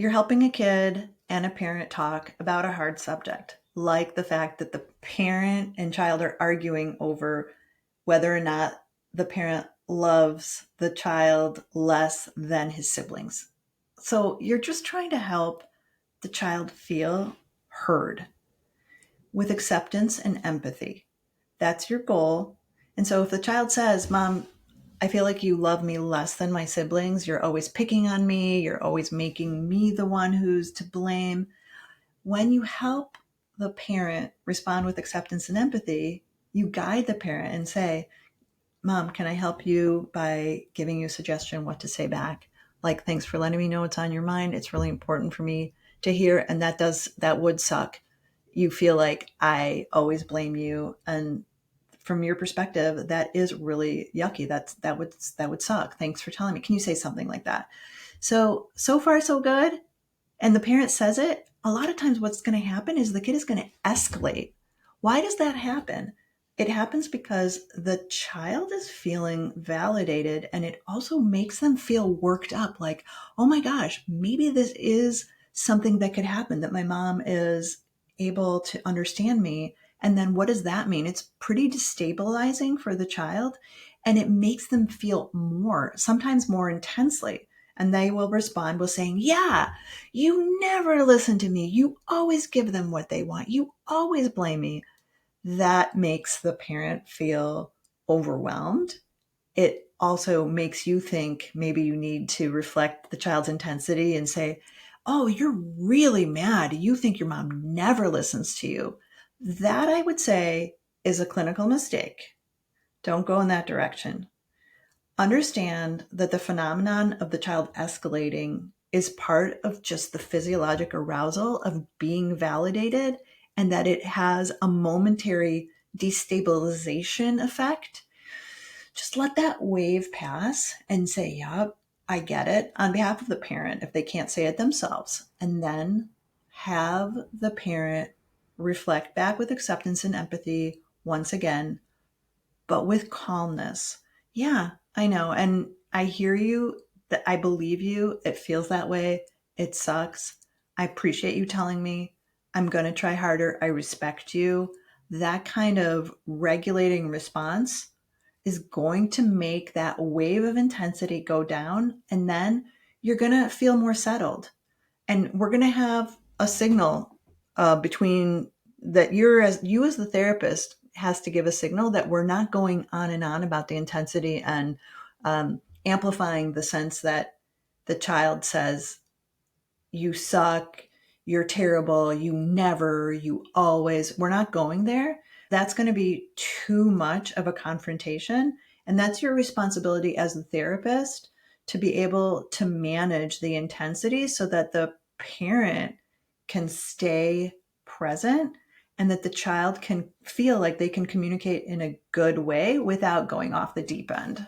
You're helping a kid and a parent talk about a hard subject, like the fact that the parent and child are arguing over whether or not the parent loves the child less than his siblings. So you're just trying to help the child feel heard with acceptance and empathy. That's your goal. And so if the child says, Mom, I feel like you love me less than my siblings, you're always picking on me, you're always making me the one who's to blame. When you help the parent respond with acceptance and empathy, you guide the parent and say, Mom, can I help you by giving you a suggestion what to say back? Like, thanks for letting me know what's on your mind. It's really important for me to hear. And that would suck. You feel like I always blame you. And from your perspective, that is really yucky. That would suck. Thanks for telling me. Can you say something like that? So far, so good. And the parent says it. A lot of times what's going to happen is the kid is going to escalate. Why does that happen? It happens because the child is feeling validated, and it also makes them feel worked up like, oh my gosh, maybe this is something that could happen, that my mom is able to understand me. And then what does that mean? It's pretty destabilizing for the child, and it makes them feel more, sometimes more intensely. And they will respond with saying, yeah, you never listen to me. You always give them what they want. You always blame me. That makes the parent feel overwhelmed. It also makes you think maybe you need to reflect the child's intensity and say, oh, you're really mad. You think your mom never listens to you. That, I would say, is a clinical mistake. Don't go in that direction. Understand that the phenomenon of the child escalating is part of just the physiologic arousal of being validated, and that it has a momentary destabilization effect. Just let that wave pass and say, yep, I get it, on behalf of the parent if they can't say it themselves. And then have the parent reflect back with acceptance and empathy once again, but with calmness. Yeah, I know. And I hear you, that I believe you. It feels that way. It sucks. I appreciate you telling me. I'm going to try harder. I respect you. That kind of regulating response is going to make that wave of intensity go down. And then you're going to feel more settled. And we're going to have a signal between that you as the therapist has to give a signal that we're not going on and on about the intensity and amplifying the sense that the child says, you suck, you're terrible, you never, you always. We're not going there. That's going to be too much of a confrontation. And that's your responsibility as the therapist, to be able to manage the intensity so that the parent can stay present and that the child can feel like they can communicate in a good way without going off the deep end.